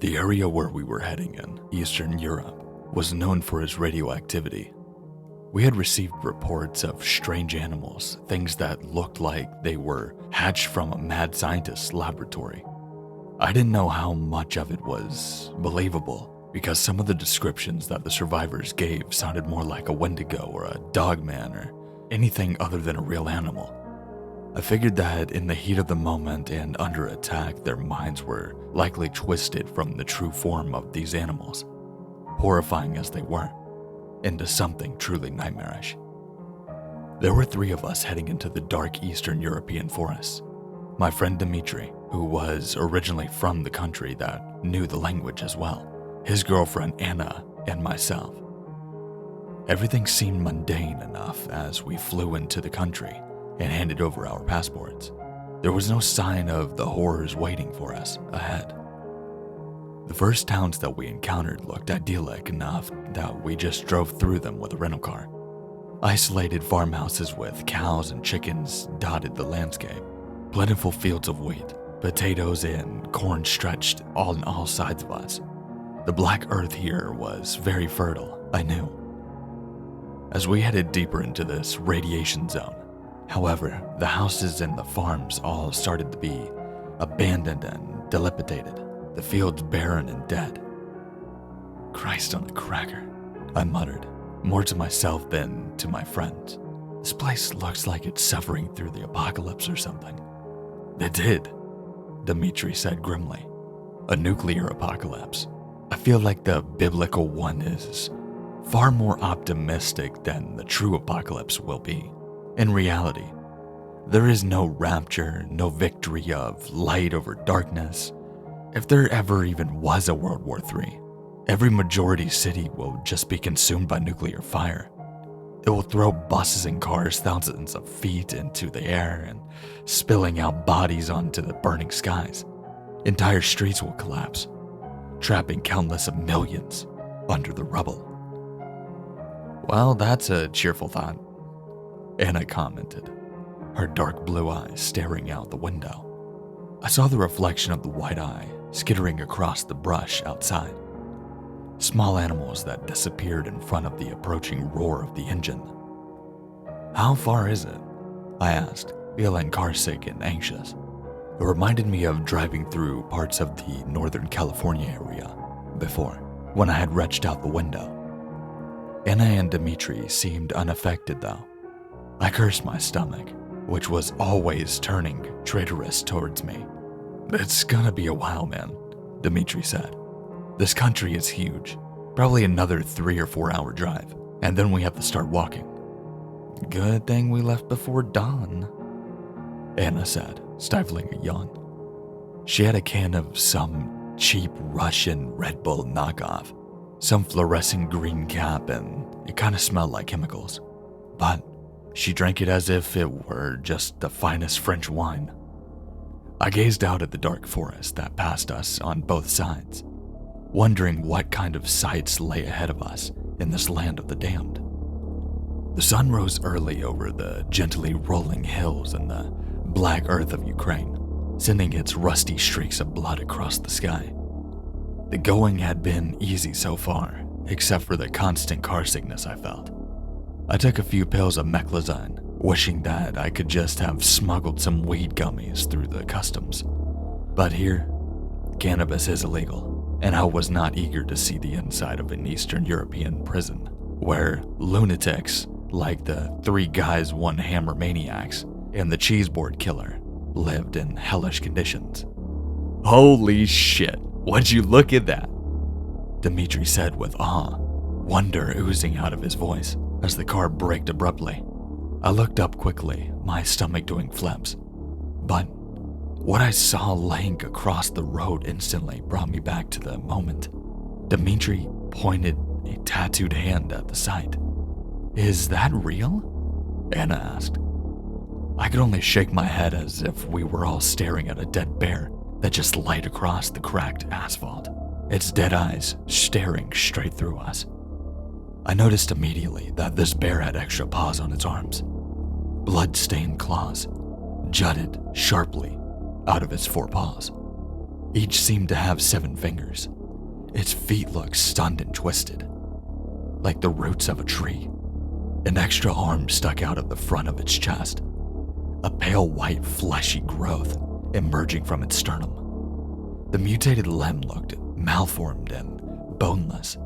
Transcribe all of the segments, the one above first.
The area where we were heading in, Eastern Europe, was known for its radioactivity. We had received reports of strange animals, things that looked like they were hatched from a mad scientist's laboratory. I didn't know how much of it was believable because some of the descriptions that the survivors gave sounded more like a wendigo or a dogman or anything other than a real animal. I figured that in the heat of the moment and under attack, their minds were likely twisted from the true form of these animals, horrifying as they were, into something truly nightmarish. There were 3 of us heading into the dark Eastern European forests. My friend Dmitri, who was originally from the country that knew the language as well, his girlfriend Anna, and myself. Everything seemed mundane enough as we flew into the country and handed over our passports. There was no sign of the horrors waiting for us ahead. The first towns that we encountered looked idyllic enough that we just drove through them with a rental car. Isolated farmhouses with cows and chickens dotted the landscape. Plentiful fields of wheat, potatoes, and corn stretched on all sides of us. The black earth here was very fertile, I knew. As we headed deeper into this radiation zone, however, the houses and the farms all started to be abandoned and dilapidated, the fields barren and dead. Christ on a cracker, I muttered, more to myself than to my friends. This place looks like it's suffering through the apocalypse or something. It did, Dmitri said grimly. A nuclear apocalypse. I feel like the biblical one is far more optimistic than the true apocalypse will be. In reality, there is no rapture, no victory of light over darkness. If there ever even was a World War III, every majority city will just be consumed by nuclear fire. It will throw buses and cars thousands of feet into the air and spilling out bodies onto the burning skies. Entire streets will collapse, trapping countless of millions under the rubble. Well, that's a cheerful thought, Anna commented, her dark blue eyes staring out the window. I saw the reflection of the white eye skittering across the brush outside. Small animals that disappeared in front of the approaching roar of the engine. How far is it? I asked, feeling carsick and anxious. It reminded me of driving through parts of the Northern California area before, when I had reached out the window. Anna and Dmitri seemed unaffected though. I cursed my stomach, which was always turning traitorous towards me. It's gonna be a while, man, Dmitri said. This country is huge, probably another 3 or 4 hour drive, and then we have to start walking. Good thing we left before dawn, Anna said, stifling a yawn. She had a can of some cheap Russian Red Bull knockoff, some fluorescent green cap, and it kind of smelled like chemicals. But she drank it as if it were just the finest French wine. I gazed out at the dark forest that passed us on both sides, wondering what kind of sights lay ahead of us in this land of the damned. The sun rose early over the gently rolling hills and the black earth of Ukraine, sending its rusty streaks of blood across the sky. The going had been easy so far, except for the constant car sickness I felt. I took a few pills of meclizine, wishing that I could just have smuggled some weed gummies through the customs. But here, cannabis is illegal, and I was not eager to see the inside of an Eastern European prison, where lunatics like the 3 guys 1 hammer maniacs and the cheeseboard killer lived in hellish conditions. Holy shit, would you look at that? Dmitri said with awe, wonder oozing out of his voice as the car braked abruptly. I looked up quickly, my stomach doing flips. But what I saw laying across the road instantly brought me back to the moment. Dmitri pointed a tattooed hand at the sight. Is that real? Anna asked. I could only shake my head as if we were all staring at a dead bear that just laid across the cracked asphalt, its dead eyes staring straight through us. I noticed immediately that this bear had extra paws on its arms. Blood-stained claws jutted sharply out of its 4 paws. Each seemed to have 7 fingers. Its feet looked stunned and twisted, like the roots of a tree. An extra arm stuck out of the front of its chest, a pale white fleshy growth emerging from its sternum. The mutated limb looked malformed and boneless,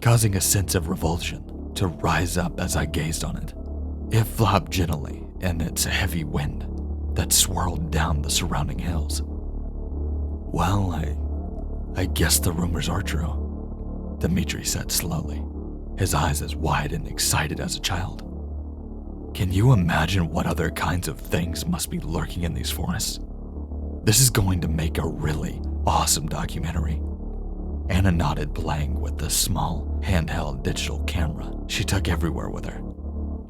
causing a sense of revulsion to rise up as I gazed on it. It flopped gently in its heavy wind that swirled down the surrounding hills. Well, I guess the rumors are true, Dmitri said slowly, his eyes as wide and excited as a child. Can you imagine what other kinds of things must be lurking in these forests? This is going to make a really awesome documentary. Anna nodded, playing with the small, handheld digital camera she took everywhere with her.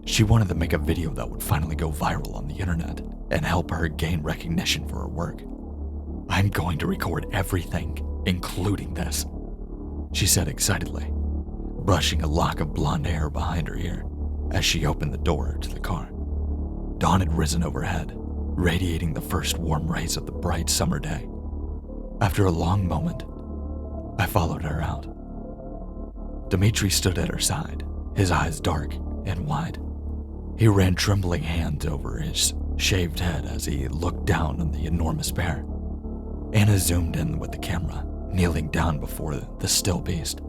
She wanted to make a video that would finally go viral on the internet and help her gain recognition for her work. I'm going to record everything, including this, she said excitedly, brushing a lock of blonde hair behind her ear as she opened the door to the car. Dawn had risen overhead, radiating the first warm rays of the bright summer day. After a long moment, I followed her out. Dmitri stood at her side, his eyes dark and wide. He ran trembling hands over his shaved head as he looked down on the enormous bear. Anna zoomed in with the camera, kneeling down before the still beast.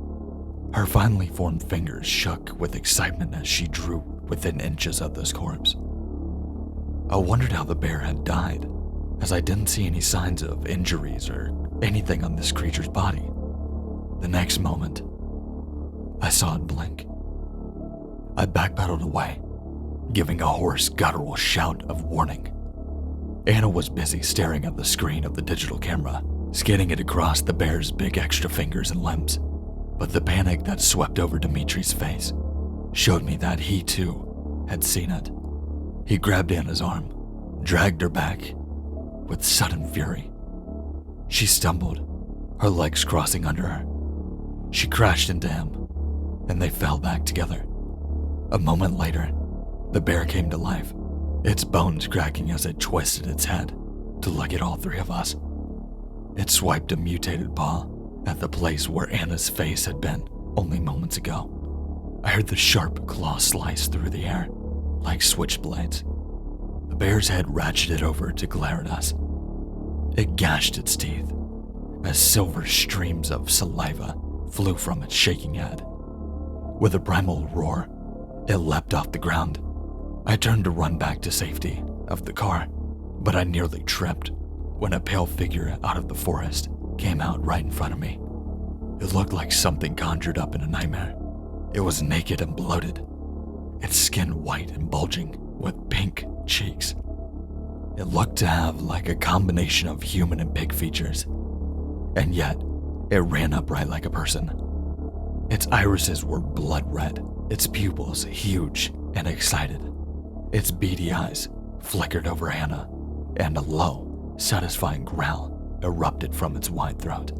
Her finely formed fingers shook with excitement as she drew within inches of this corpse. I wondered how the bear had died, as I didn't see any signs of injuries or anything on this creature's body. The next moment, I saw it blink. I backpedaled away, giving a hoarse, guttural shout of warning. Anna was busy staring at the screen of the digital camera, scanning it across the bear's big extra fingers and limbs. But the panic that swept over Dmitri's face showed me that he too had seen it. He grabbed Anna's arm, dragged her back with sudden fury. She stumbled, her legs crossing under her. She crashed into him, and they fell back together. A moment later, the bear came to life, its bones cracking as it twisted its head to look at all 3 of us. It swiped a mutated paw at the place where Anna's face had been only moments ago. I heard the sharp claw slice through the air like switchblades. The bear's head ratcheted over to glare at us. It gashed its teeth as silver streams of saliva flew from its shaking head. With a primal roar, it leapt off the ground. I turned to run back to safety of the car, but I nearly tripped when a pale figure out of the forest came out right in front of me. It looked like something conjured up in a nightmare. It was naked and bloated, its skin white and bulging with pink cheeks. It looked to have like a combination of human and pig features, and yet it ran upright like a person. Its irises were blood red, its pupils huge and excited. Its beady eyes flickered over Anna, and a low, satisfying growl erupted from its wide throat.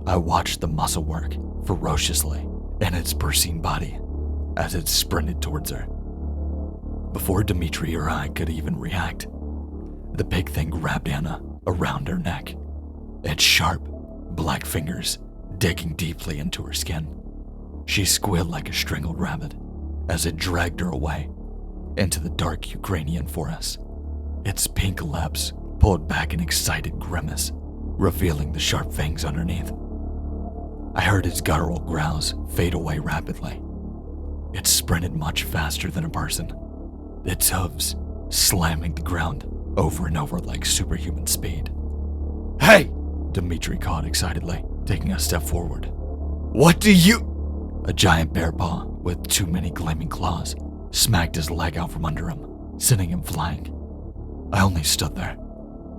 I watched the muscle work ferociously in its porcine body as it sprinted towards her. Before Dmitri or I could even react, the pig thing grabbed Anna around her neck, its sharp, black fingers digging deeply into her skin. She squealed like a strangled rabbit as it dragged her away into the dark Ukrainian forest. Its pink lips pulled back an excited grimace, revealing the sharp fangs underneath. I heard its guttural growls fade away rapidly. It sprinted much faster than a person, its hooves slamming the ground over and over like superhuman speed. "Hey!" Dmitri called excitedly, taking a step forward. "What do you—" A giant bear paw with too many gleaming claws smacked his leg out from under him, sending him flying. I only stood there,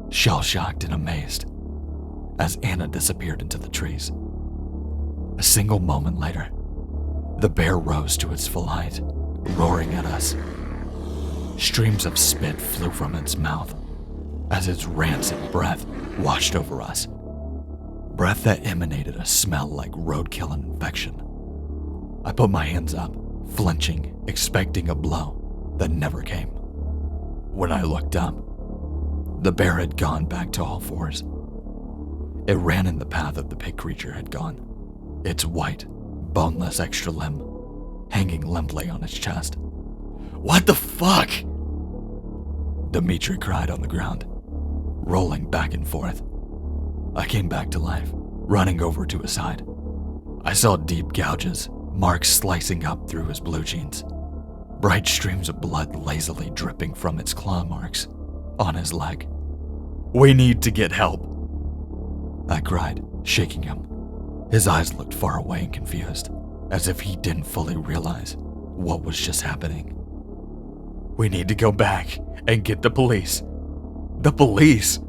shell-shocked and amazed, as Anna disappeared into the trees. A single moment later, the bear rose to its full height, roaring at us. Streams of spit flew from its mouth as its rancid breath washed over us. Breath that emanated a smell like roadkill and infection. I put my hands up, flinching, expecting a blow that never came. When I looked up, the bear had gone back to all fours. It ran in the path that the pig creature had gone, its white, boneless extra limb hanging limply on its chest. "What the fuck?" Dimitri cried on the ground, rolling back and forth. I came back to life, running over to his side. I saw deep gouges, marks slicing up through his blue jeans, bright streams of blood lazily dripping from its claw marks on his leg. "We need to get help," I cried, shaking him. His eyes looked far away and confused, as if he didn't fully realize what was just happening. "We need to go back and get the police." "The police?"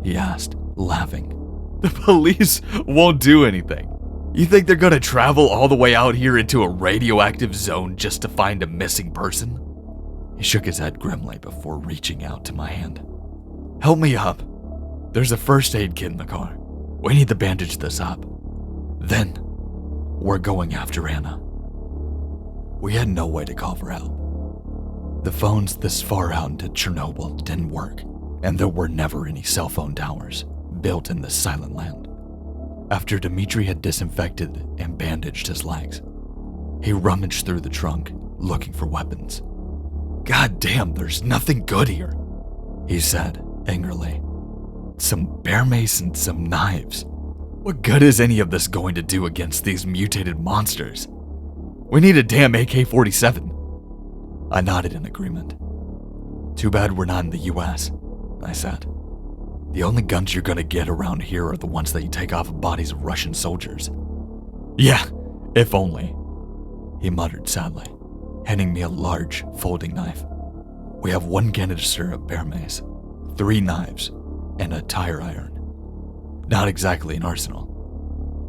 he asked, laughing. "The police won't do anything. You think they're gonna travel all the way out here into a radioactive zone just to find a missing person?" He shook his head grimly before reaching out to my hand. "Help me up. There's a first aid kit in the car. We need to bandage this up. Then, we're going after Anna." We had no way to call for help. The phones this far out into Chernobyl didn't work, and there were never any cell phone towers built in this silent land. After Dimitri had disinfected and bandaged his legs, he rummaged through the trunk, looking for weapons. "God damn, there's nothing good here," he said angrily. "Some bear mace and some knives. What good is any of this going to do against these mutated monsters? We need a damn AK-47. I nodded in agreement. "Too bad we're not in the US, I said. "The only guns you're gonna get around here are the ones that you take off of bodies of Russian soldiers." "Yeah, if only," he muttered sadly, handing me a large folding knife. "We have 1 canister of bear mace, 3 knives, and a tire iron. Not exactly an arsenal."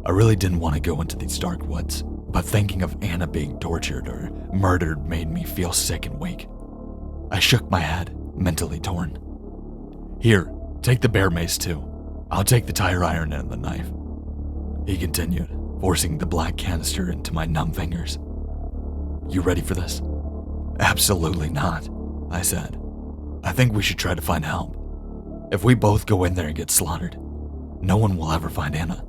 I really didn't want to go into these dark woods, but thinking of Anna being tortured or murdered made me feel sick and weak. I shook my head, mentally torn. "Here, take the bear mace too. I'll take the tire iron and the knife," he continued, forcing the black canister into my numb fingers. "You ready for this?" "Absolutely not," I said. "I think we should try to find help. If we both go in there and get slaughtered, no one will ever find Anna."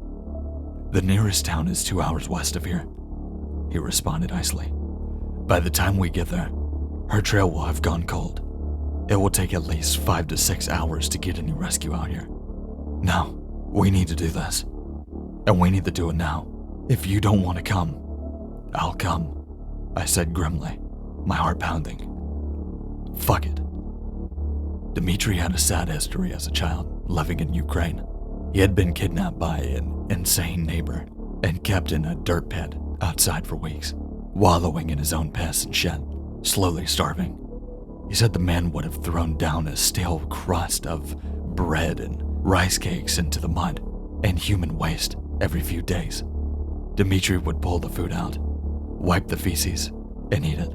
"The nearest town is 2 hours west of here," he responded icily. "By the time we get there, her trail will have gone cold. It will take at least 5 to 6 hours to get any rescue out here. No, we need to do this. And we need to do it now. If you don't want to come, I'll come," I said grimly, my heart pounding. Fuck it. Dimitri had a sad history as a child, living in Ukraine. He had been kidnapped by an insane neighbor and kept in a dirt pit outside for weeks, wallowing in his own piss and shit, slowly starving. He said the man would have thrown down a stale crust of bread and rice cakes into the mud and human waste every few days. Dimitri would pull the food out, wipe the feces, and eat it.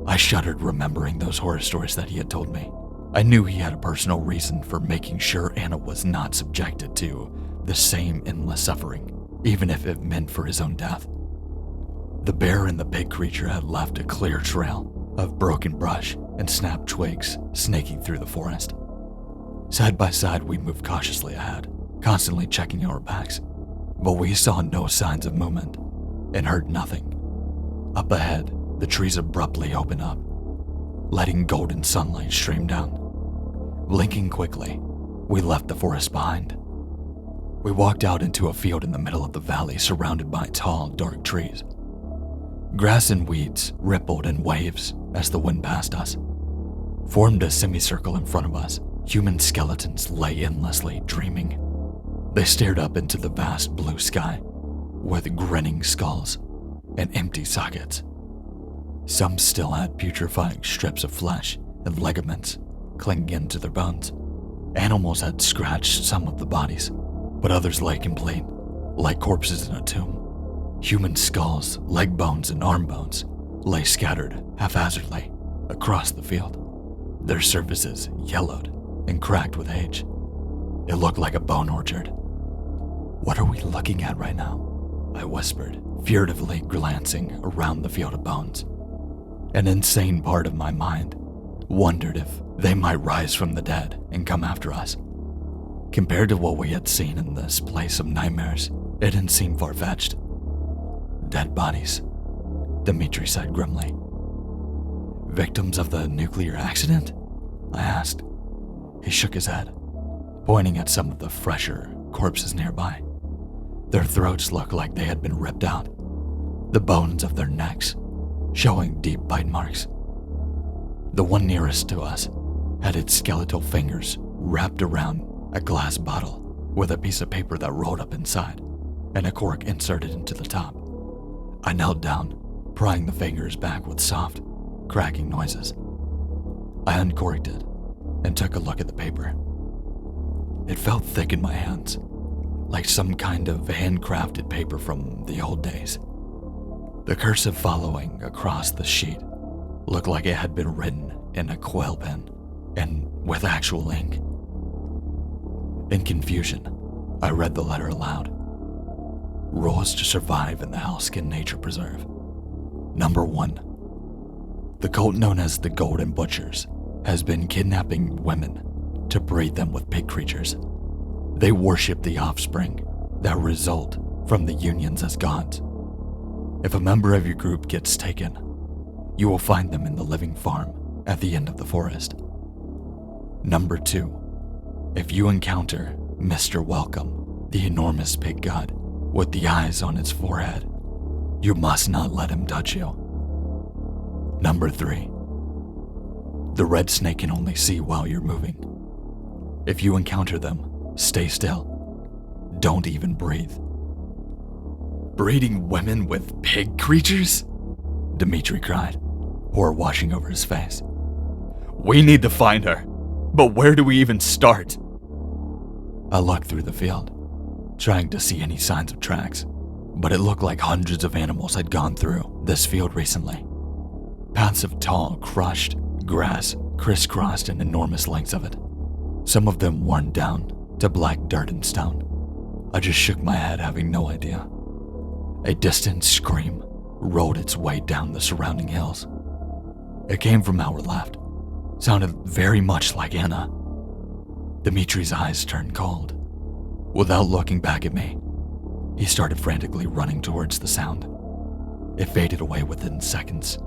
I shuddered remembering those horror stories that he had told me. I knew he had a personal reason for making sure Anna was not subjected to the same endless suffering, even if it meant for his own death. The bear and the pig creature had left a clear trail of broken brush and snapped twigs snaking through the forest. Side by side, we moved cautiously ahead, constantly checking our backs, but we saw no signs of movement and heard nothing. Up ahead, the trees abruptly opened up, letting golden sunlight stream down. Blinking quickly, we left the forest behind. We walked out into a field in the middle of the valley surrounded by tall, dark trees. Grass and weeds rippled in waves as the wind passed us. Formed a semicircle in front of us, human skeletons lay endlessly, dreaming. They stared up into the vast blue sky with grinning skulls and empty sockets. Some still had putrefying strips of flesh and ligaments clinging into their bones. Animals had scratched some of the bodies, but others lay complete, like corpses in a tomb. Human skulls, leg bones, and arm bones lay scattered haphazardly across the field, their surfaces yellowed and cracked with age. It looked like a bone orchard. "What are we looking at right now?" I whispered, furtively glancing around the field of bones. An insane part of my mind wondered if they might rise from the dead and come after us. Compared to what we had seen in this place of nightmares, it didn't seem far-fetched. Dead bodies, Dmitri said grimly. Victims of the nuclear accident? I asked. He shook his head, pointing at some of the fresher corpses nearby. Their throats looked like they had been ripped out, the bones of their necks showing deep bite marks. The one nearest to us had its skeletal fingers wrapped around a glass bottle with a piece of paper that rolled up inside and a cork inserted into the top. I knelt down, prying the fingers back with soft, cracking noises. I uncorked it and took a look at the paper. It felt thick in my hands, like some kind of handcrafted paper from the old days. The cursive following across the sheet looked like it had been written in a quill pen and with actual ink. In confusion, I read the letter aloud. Rules to survive in the Hellskin Nature Preserve. Number 1. The cult known as the Golden Butchers has been kidnapping women to breed them with pig creatures. They worship the offspring that result from the unions as gods. If a member of your group gets taken, you will find them in the living farm at the end of the forest. Number 2. If you encounter Mr. Welcome, the enormous pig god with the eyes on its forehead, you must not let him touch you. Number 3. The red snake can only see while you're moving. If you encounter them, stay still. Don't even breathe. Breeding women with pig creatures? Dmitri cried, horror washing over his face. We need to find her, but where do we even start? I looked through the field, trying to see any signs of tracks, but it looked like hundreds of animals had gone through this field recently. Paths of tall, crushed grass crisscrossed in enormous lengths of it, some of them worn down to black dirt and stone. I just shook my head, having no idea. A distant scream rolled its way down the surrounding hills. It came from our left, sounded very much like Anna. Dimitri's eyes turned cold. Without looking back at me, he started frantically running towards the sound. It faded away within seconds.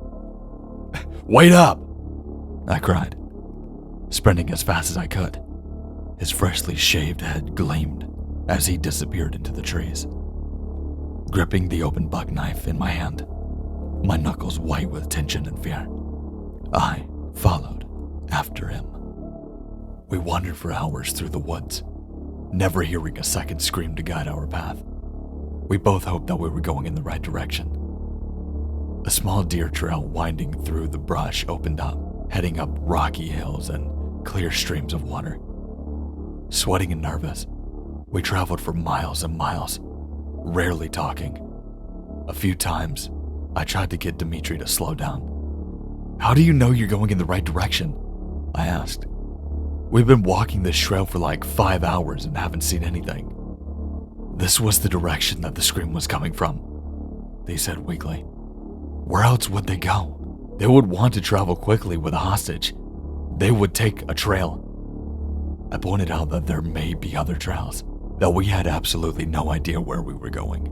Wait up! I cried, sprinting as fast as I could. His freshly shaved head gleamed as he disappeared into the trees. Gripping the open buck knife in my hand, my knuckles white with tension and fear, I followed after him. We wandered for hours through the woods, never hearing a second scream to guide our path. We both hoped that we were going in the right direction. A small deer trail winding through the brush opened up, heading up rocky hills and clear streams of water. Sweating and nervous, we traveled for miles and miles, rarely talking. A few times, I tried to get Dmitri to slow down. How do you know you're going in the right direction? I asked. We've been walking this trail for like 5 hours and haven't seen anything. This was the direction that the scream was coming from, they said weakly. Where else would they go? They would want to travel quickly with a hostage. They would take a trail. I pointed out that there may be other trails, that we had absolutely no idea where we were going.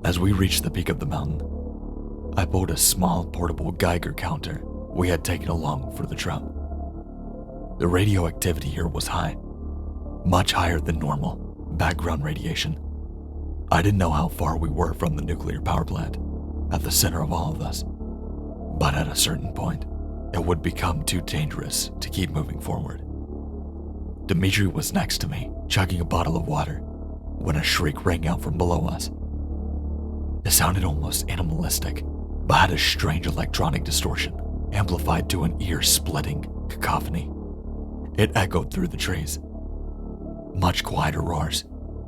As we reached the peak of the mountain, I pulled a small portable Geiger counter we had taken along for the trip. The radioactivity here was high, much higher than normal background radiation. I didn't know how far we were from the nuclear power plant, at the center of all of this, but at a certain point, it would become too dangerous to keep moving forward. Dmitri was next to me, chugging a bottle of water, when a shriek rang out from below us. It sounded almost animalistic, but had a strange electronic distortion, amplified to an ear-splitting cacophony. It echoed through the trees. Much quieter roars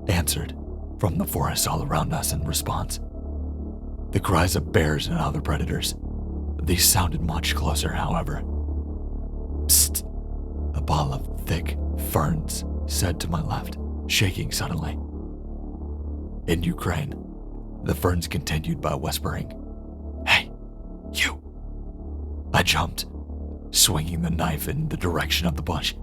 answered from the forest all around us in response. The cries of bears and other predators. These sounded much closer, however. Psst! A ball of thick ferns said to my left, shaking suddenly. In Ukraine, the ferns continued by whispering, Hey, you! I jumped, swinging the knife in the direction of the bush,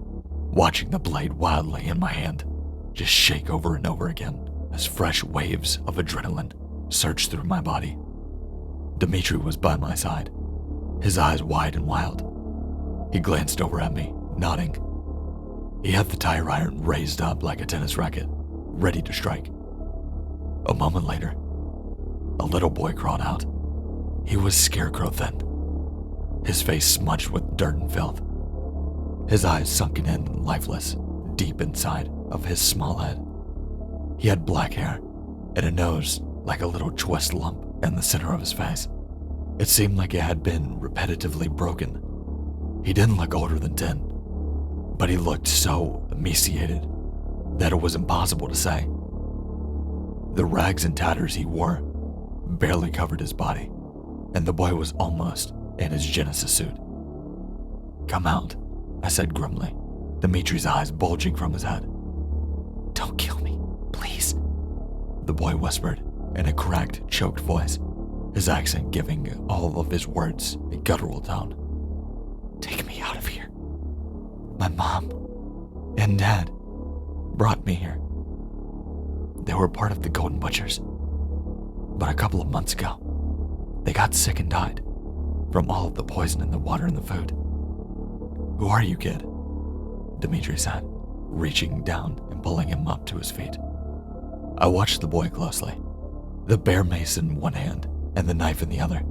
watching the blade wildly in my hand just shake over and over again as fresh waves of adrenaline surged through my body. Dmitri was by my side, his eyes wide and wild. He glanced over at me, nodding. He had the tire iron raised up like a tennis racket, ready to strike. A moment later, a little boy crawled out. He was scarecrow thin, his face smudged with dirt and filth, his eyes sunken in and lifeless, deep inside of his small head. He had black hair and a nose like a little twist lump in the center of his face. It seemed like it had been repetitively broken. He didn't look older than 10, but he looked so emaciated that it was impossible to say. The rags and tatters he wore barely covered his body, and the boy was almost in his Genesis suit. "Come out," I said grimly, Dimitri's eyes bulging from his head. "Don't kill me, please," the boy whispered in a cracked, choked voice, his accent giving all of his words a guttural tone. "Take me out of here. My mom and dad brought me here. They were part of the Golden Butchers, but a couple of months ago, they got sick and died from all of the poison in the water and the food." "Who are you, kid?" Dmitri said, reaching down and pulling him up to his feet. I watched the boy closely, the bear mace in one hand and the knife in the other,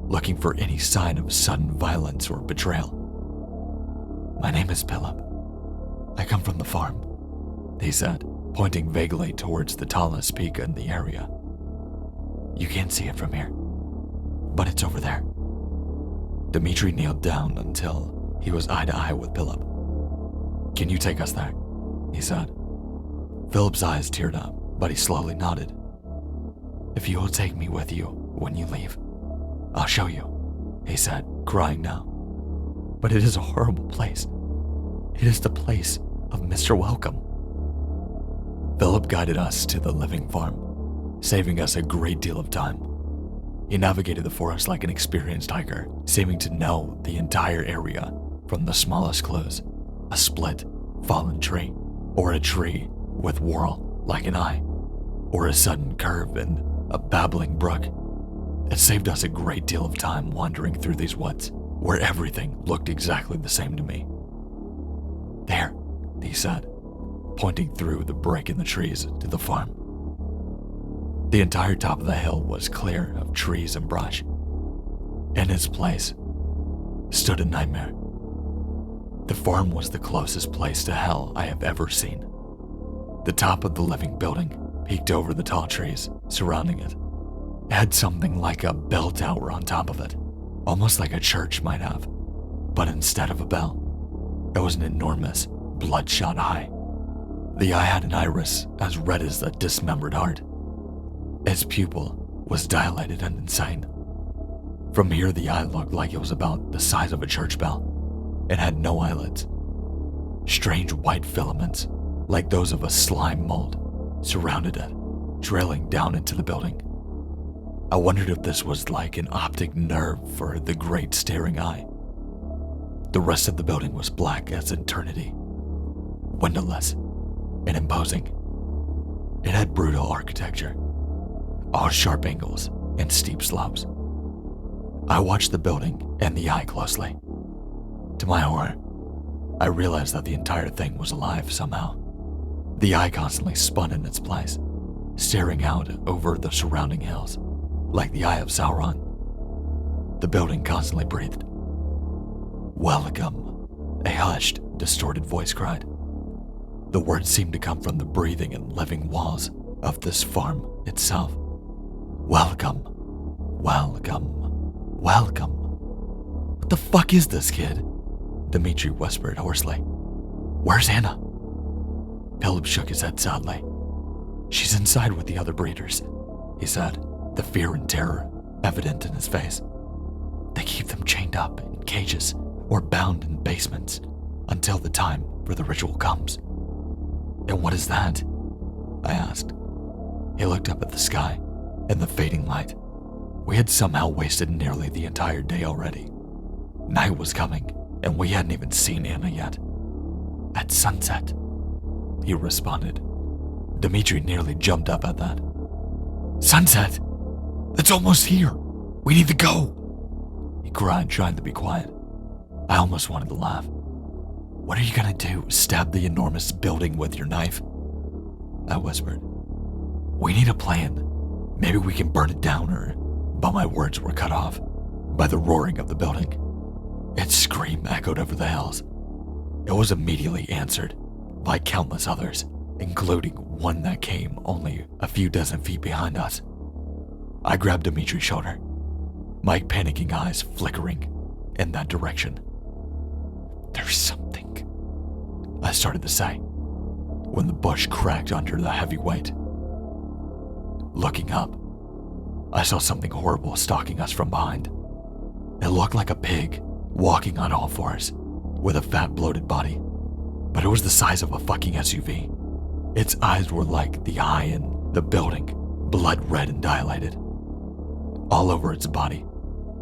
looking for any sign of sudden violence or betrayal. "My name is Philip. I come from the farm," he said, pointing vaguely towards the tallest peak in the area. "You can't see it from here, but it's over there." Dmitri kneeled down until he was eye to eye with Philip. "Can you take us there?" he said. Philip's eyes teared up, but he slowly nodded. "If you will take me with you when you leave, I'll show you," he said, crying now. "But it is a horrible place. It is the place of Mr. Welcome." Philip guided us to the living farm, saving us a great deal of time. He navigated the forest like an experienced hiker, seeming to know the entire area from the smallest clues, a split, fallen tree, or a tree with whorl like an eye, or a sudden curve in a babbling brook. It saved us a great deal of time wandering through these woods, where everything looked exactly the same to me. "There," he said, pointing through the break in the trees to the farm. The entire top of the hill was clear of trees and brush. In its place stood a nightmare. The farm was the closest place to hell I have ever seen. The top of the living building peeked over the tall trees surrounding it. It had something like a bell tower on top of it, almost like a church might have, but instead of a bell, it was an enormous, bloodshot eye. The eye had an iris as red as a dismembered heart. Its pupil was dilated and insane. From here, the eye looked like it was about the size of a church bell. It had no eyelids. Strange white filaments, like those of a slime mold, surrounded it, trailing down into the building. I wondered if this was like an optic nerve for the great staring eye. The rest of the building was black as eternity, windowless and imposing. It had brutal architecture, all sharp angles and steep slopes. I watched the building and the eye closely. To my horror, I realized that the entire thing was alive somehow. The eye constantly spun in its place, staring out over the surrounding hills, like the eye of Sauron. The building constantly breathed. "Welcome," a hushed, distorted voice cried. The words seemed to come from the breathing and living walls of this farm itself. "Welcome, welcome, welcome." "What the fuck is this, kid?" Dmitri whispered hoarsely. "Where's Anna?" Philip shook his head sadly. "She's inside with the other breeders," he said, the fear and terror evident in his face. "They keep them chained up in cages or bound in basements until the time for the ritual comes." "And what is that?" I asked. He looked up at the sky and the fading light. We had somehow wasted nearly the entire day already. Night was coming, and we hadn't even seen Anna yet. "At sunset," he responded. Dmitri nearly jumped up at that. "Sunset? It's almost here. We need to go," he cried, trying to be quiet. I almost wanted to laugh. "What are you gonna do, stab the enormous building with your knife?" I whispered. "We need a plan. Maybe we can burn it down But my words were cut off by the roaring of the building. Its scream echoed over the hills. It was immediately answered by countless others, including one that came only a few dozen feet behind us. I grabbed Dimitri's shoulder, my panicking eyes flickering in that direction. "There's something," I started to say, when the bush cracked under the heavy weight. Looking up, I saw something horrible stalking us from behind. It looked like a pig walking on all fours, with a fat bloated body, but it was the size of a fucking SUV. Its eyes were like the eye in the building, blood red and dilated. All over its body,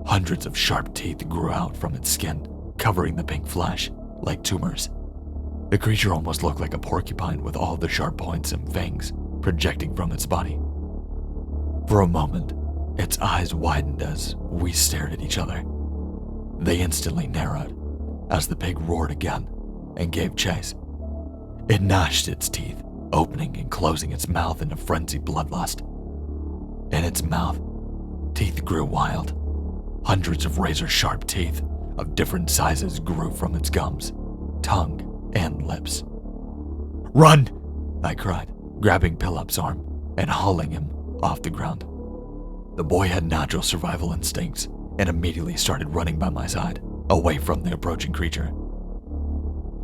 hundreds of sharp teeth grew out from its skin, covering the pink flesh like tumors. The creature almost looked like a porcupine with all the sharp points and fangs projecting from its body. For a moment, its eyes widened as we stared at each other. They instantly narrowed as the pig roared again and gave chase. It gnashed its teeth, opening and closing its mouth in a frenzied bloodlust. In its mouth, teeth grew wild. Hundreds of razor-sharp teeth of different sizes grew from its gums, tongue, and lips. "Run!" I cried, grabbing Philip's arm and hauling him off the ground. The boy had natural survival instincts and immediately started running by my side, away from the approaching creature.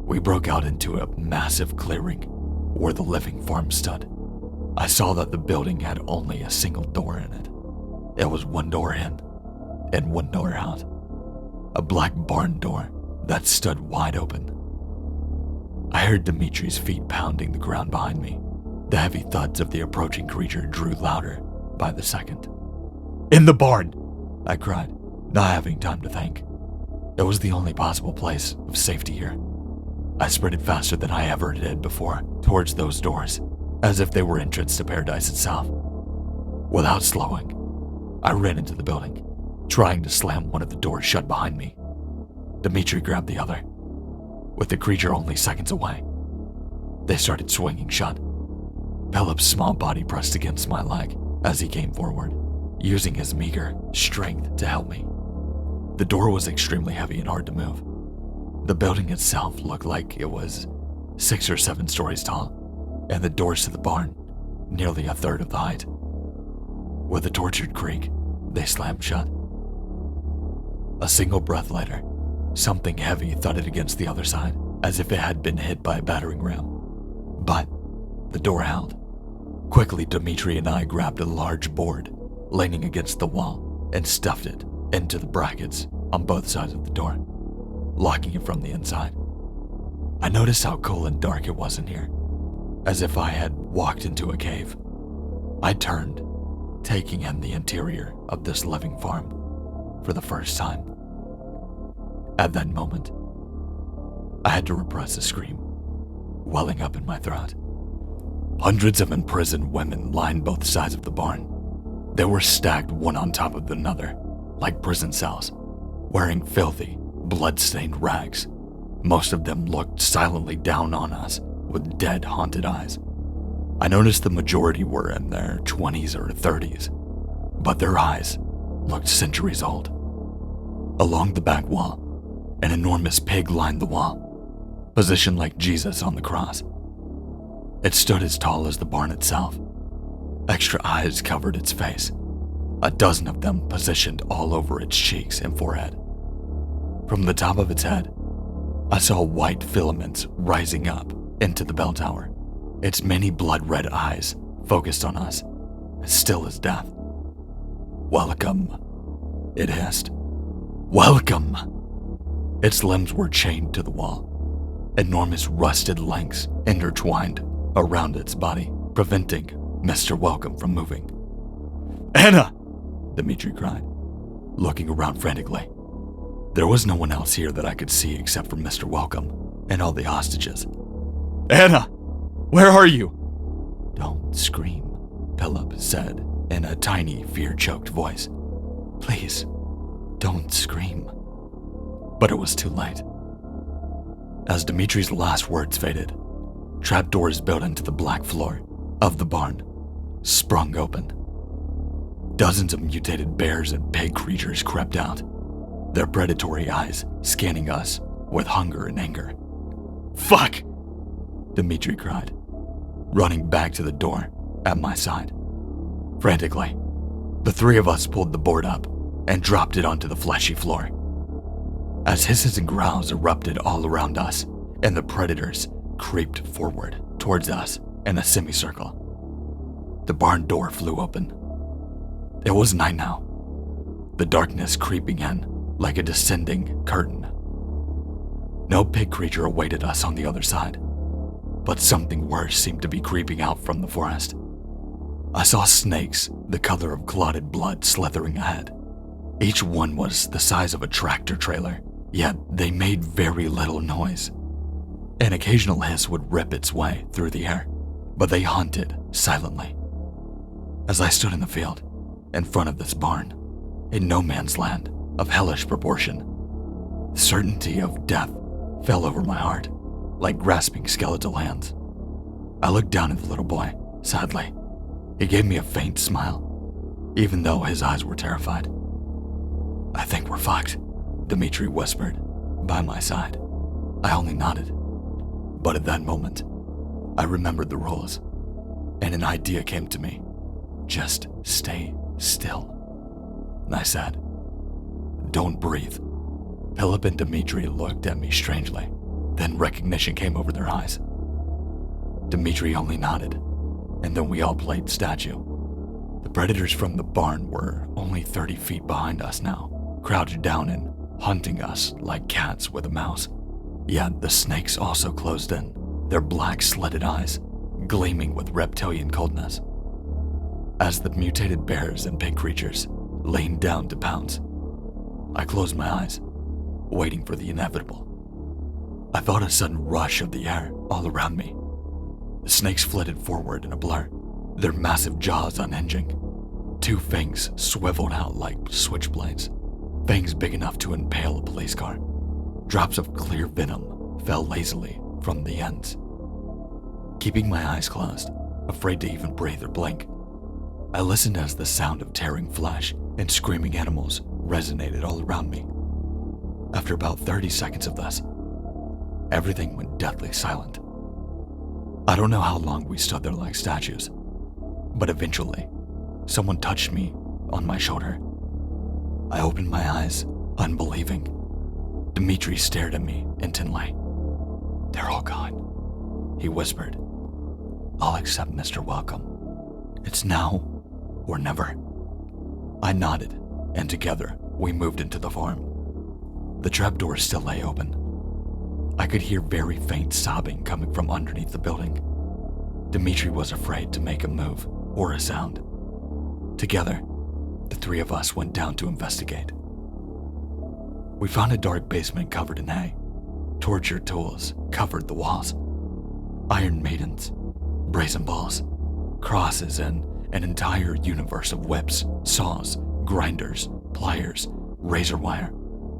We broke out into a massive clearing where the living farm stood. I saw that the building had only a single door in it. It was one door in and one door out. A black barn door that stood wide open. I heard Dimitri's feet pounding the ground behind me. The heavy thuds of the approaching creature drew louder by the second. "In the barn!" I cried, not having time to think. It was the only possible place of safety here. I sprinted faster than I ever did before towards those doors, as if they were entrance to paradise itself. Without slowing, I ran into the building, trying to slam one of the doors shut behind me. Dmitri grabbed the other, with the creature only seconds away. They started swinging shut. Philip's small body pressed against my leg as he came forward, using his meager strength to help me. The door was extremely heavy and hard to move. The building itself looked like it was 6 or 7 stories tall, and the doors to the barn nearly a third of the height. With a tortured creak, they slammed shut. A single breath later, something heavy thudded against the other side, as if it had been hit by a battering ram. But the door held. Quickly, Dmitri and I grabbed a large board leaning against the wall and stuffed it into the brackets on both sides of the door, locking it from the inside. I noticed how cool and dark it was in here, as if I had walked into a cave. I turned, taking in the interior of this living farm for the first time. At that moment, I had to repress a scream, welling up in my throat. Hundreds of imprisoned women lined both sides of the barn. They were stacked one on top of another, like prison cells, wearing filthy, blood-stained rags. Most of them looked silently down on us with dead, haunted eyes. I noticed the majority were in their 20s or 30s, but their eyes looked centuries old. Along the back wall, an enormous pig lined the wall, positioned like Jesus on the cross. It stood as tall as the barn itself. Extra eyes covered its face, a dozen of them positioned all over its cheeks and forehead. From the top of its head, I saw white filaments rising up into the bell tower, its many blood-red eyes focused on us, as still as death. "Welcome," it hissed. "Welcome!" Its limbs were chained to the wall, enormous rusted links intertwined around its body, preventing Mr. Welcome from moving. "Anna!" Dmitri cried, looking around frantically. There was no one else here that I could see except for Mr. Welcome and all the hostages. Anna, where are you? Don't scream, Philip said in a tiny, fear-choked voice. Please, don't scream. But it was too late. As Dimitri's last words faded, trapdoors built into the black floor of the barn sprung open. Dozens of mutated bears and pig creatures crept out, their predatory eyes scanning us with hunger and anger. Fuck! Dimitri cried, running back to the door at my side. Frantically, the three of us pulled the board up and dropped it onto the fleshy floor. As hisses and growls erupted all around us, and the predators creeped forward towards us in a semicircle, the barn door flew open. It was night now, the darkness creeping in like a descending curtain. No pig creature awaited us on the other side, but something worse seemed to be creeping out from the forest. I saw snakes the color of clotted blood slithering ahead. Each one was the size of a tractor trailer, yet they made very little noise. An occasional hiss would rip its way through the air, but they hunted silently. As I stood in the field, in front of this barn, in no man's land of hellish proportion, the certainty of death fell over my heart like grasping skeletal hands. I looked down at the little boy, sadly. He gave me a faint smile, even though his eyes were terrified. I think we're fucked, Dimitri whispered by my side. I only nodded. But at that moment, I remembered the rules, and an idea came to me. Just stay still. And I said, don't breathe. Philip and Dimitri looked at me strangely. Then recognition came over their eyes. Dimitri only nodded, and then we all played statue. The predators from the barn were only 30 feet behind us now, crouched down and hunting us like cats with a mouse. Yet the snakes also closed in, their black slitted eyes gleaming with reptilian coldness. As the mutated bears and pig creatures leaned down to pounce, I closed my eyes, waiting for the inevitable. I felt a sudden rush of the air all around me. The snakes flitted forward in a blur, their massive jaws unhinging. Two fangs swiveled out like switchblades, fangs big enough to impale a police car. Drops of clear venom fell lazily from the ends. Keeping my eyes closed, afraid to even breathe or blink, I listened as the sound of tearing flesh and screaming animals resonated all around me. After about 30 seconds of this, everything went deathly silent. I don't know how long we stood there like statues, but eventually, someone touched me on my shoulder. I opened my eyes, unbelieving. Dimitri stared at me intently. They're all gone, he whispered. All except Mr. Welcome. It's now or never. I nodded, and together we moved into the farm. The trapdoor still lay open. I could hear very faint sobbing coming from underneath the building. Dimitri was afraid to make a move or a sound. Together, the three of us went down to investigate. We found a dark basement covered in hay. Torture tools covered the walls. Iron maidens, brazen balls, crosses, and an entire universe of whips, saws, grinders, pliers, razor wire,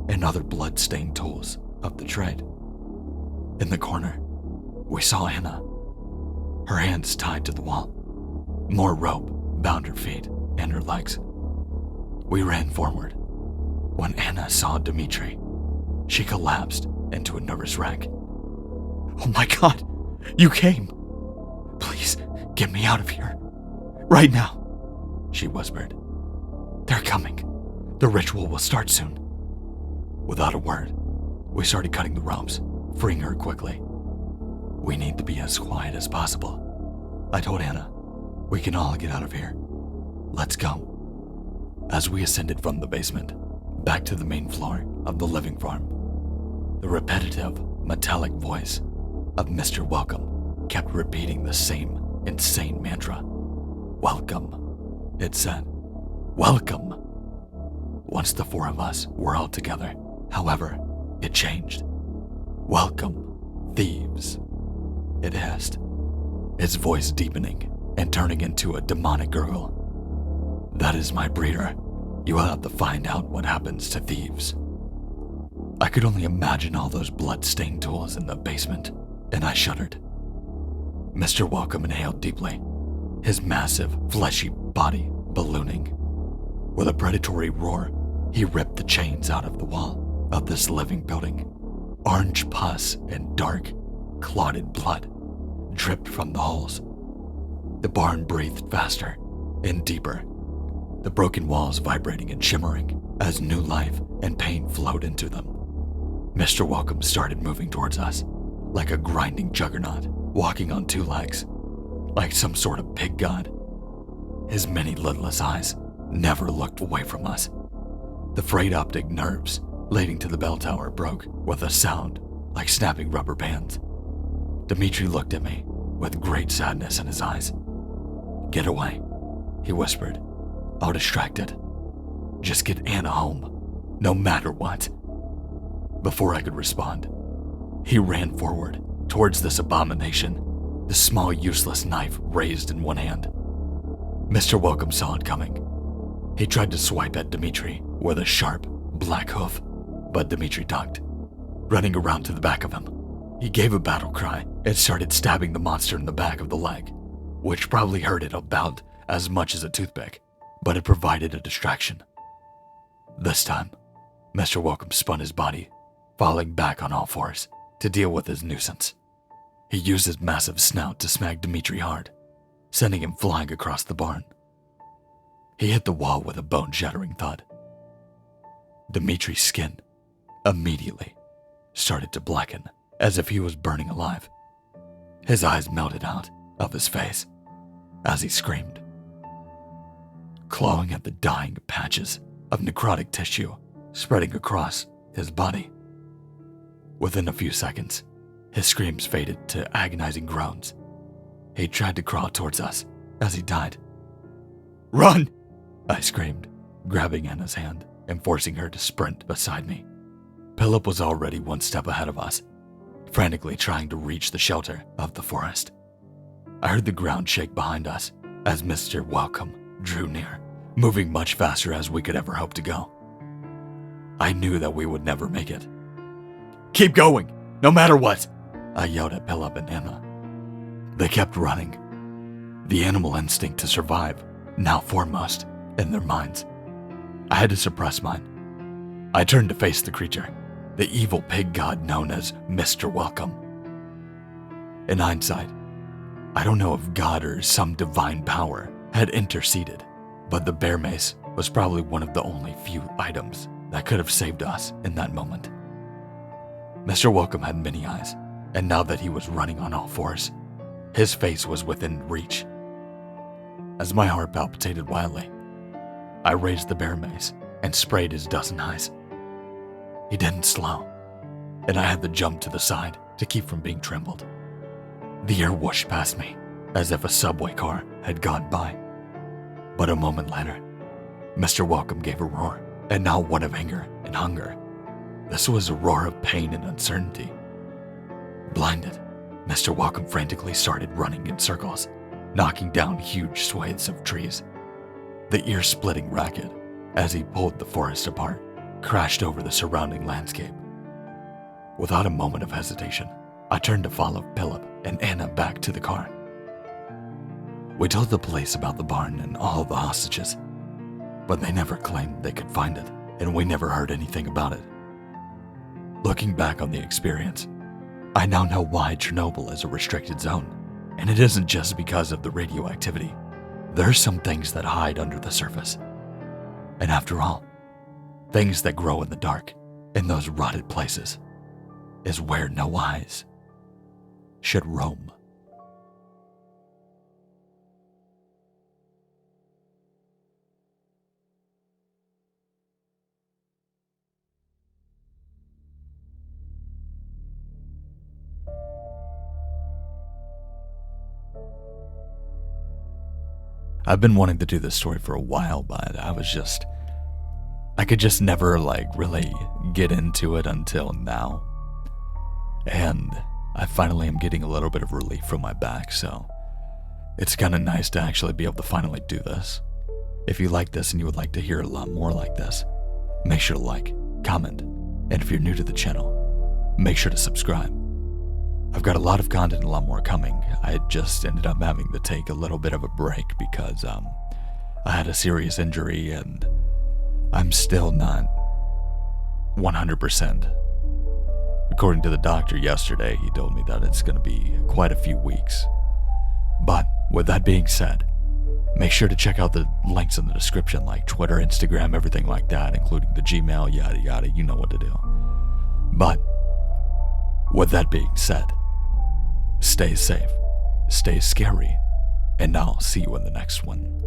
and other blood-stained tools of the trade. In the corner, we saw Anna, her hands tied to the wall. More rope bound her feet and her legs. We ran forward. When Anna saw Dimitri, she collapsed into a nervous wreck. Oh my God, you came. Please get me out of here. Right now, she whispered. They're coming. The ritual will start soon. Without a word, we started cutting the ropes, freeing her quickly. We need to be as quiet as possible. I told Anna, we can all get out of here. Let's go. As we ascended from the basement, back to the main floor of the living farm, the repetitive, metallic voice of Mr. Welcome kept repeating the same insane mantra. Welcome, it said. Welcome. Once the four of us were all together, however, it changed. Welcome, thieves. it hissed, its voice deepening and turning into a demonic gurgle. "That is my breeder. You will have to find out what happens to thieves." I could only imagine all those blood-stained tools in the basement, and I shuddered. Mr. Welcome inhaled deeply, his massive, fleshy body ballooning. With a predatory roar, he ripped the chains out of the wall of this living building. Orange pus and dark, clotted blood dripped from the holes. The barn breathed faster and deeper, the broken walls vibrating and shimmering as new life and pain flowed into them. Mr. Welcome started moving towards us, like a grinding juggernaut, walking on two legs, like some sort of pig god. His many lidless eyes never looked away from us. The frayed optic nerves leading to the bell tower broke with a sound like snapping rubber bands. Dimitri looked at me with great sadness in his eyes. "Get away," he whispered. "I'll distract it. Just get Anna home, no matter what." Before I could respond, he ran forward towards this abomination, the small useless knife raised in one hand. Mr. Welcome saw it coming. He tried to swipe at Dimitri with a sharp, black hoof, but Dimitri ducked. Running around to the back of him, he gave a battle cry and started stabbing the monster in the back of the leg, which probably hurt it about as much as a toothpick, but it provided a distraction. This time, Mr. Welcome spun his body, falling back on all fours to deal with his nuisance. He used his massive snout to smack Dimitri hard, sending him flying across the barn. He hit the wall with a bone-shattering thud. Dimitri's skin immediately started to blacken as if he was burning alive. His eyes melted out of his face as he screamed, clawing at the dying patches of necrotic tissue spreading across his body. Within a few seconds, his screams faded to agonizing groans. He tried to crawl towards us as he died. "Run!" I screamed, grabbing Anna's hand and forcing her to sprint beside me. Philip was already one step ahead of us, frantically trying to reach the shelter of the forest. I heard the ground shake behind us as Mr. Welcome drew near, moving much faster as we could ever hope to go. I knew that we would never make it. "Keep going, no matter what!" I yelled at Philip and Anna. They kept running, the animal instinct to survive now foremost in their minds. I had to suppress mine. I turned to face the creature, the evil pig god known as Mr. Welcome. In hindsight, I don't know if God or some divine power had interceded, but the bear mace was probably one of the only few items that could have saved us in that moment. Mr. Welcome had many eyes, and now that he was running on all fours, his face was within reach. As my heart palpitated wildly, I raised the bear mace and sprayed his dozen eyes. He didn't slow, and I had to jump to the side to keep from being trampled. The air whooshed past me as if a subway car had gone by. But a moment later, Mr. Welcome gave a roar, and not one of anger and hunger. This was a roar of pain and uncertainty. Blinded, Mr. Welcome frantically started running in circles, knocking down huge swathes of trees. The ear-splitting racket, as he pulled the forest apart, crashed over the surrounding landscape. Without a moment of hesitation, I turned to follow Philip and Anna back to the car. We told the police about the barn and all the hostages, but they never claimed they could find it, and we never heard anything about it. Looking back on the experience, I now know why Chernobyl is a restricted zone, and it isn't just because of the radioactivity. There are some things that hide under the surface. And after all, things that grow in the dark, in those rotted places, is where no eyes should roam. I've been wanting to do this story for a while, but I could just never really get into it until now. And I finally am getting a little bit of relief from my back, so it's kind of nice to actually be able to finally do this. If you like this and you would like to hear a lot more like this, make sure to like, comment, and if you're new to the channel, make sure to subscribe. I've got a lot of content, a lot more coming. I just ended up having to take a little bit of a break because I had a serious injury and I'm still not 100%. According to the doctor yesterday, he told me that it's going to be quite a few weeks. But with that being said, make sure to check out the links in the description, like Twitter, Instagram, everything like that, including the Gmail, yada yada, you know what to do. But with that being said, stay safe, stay scary, and I'll see you in the next one.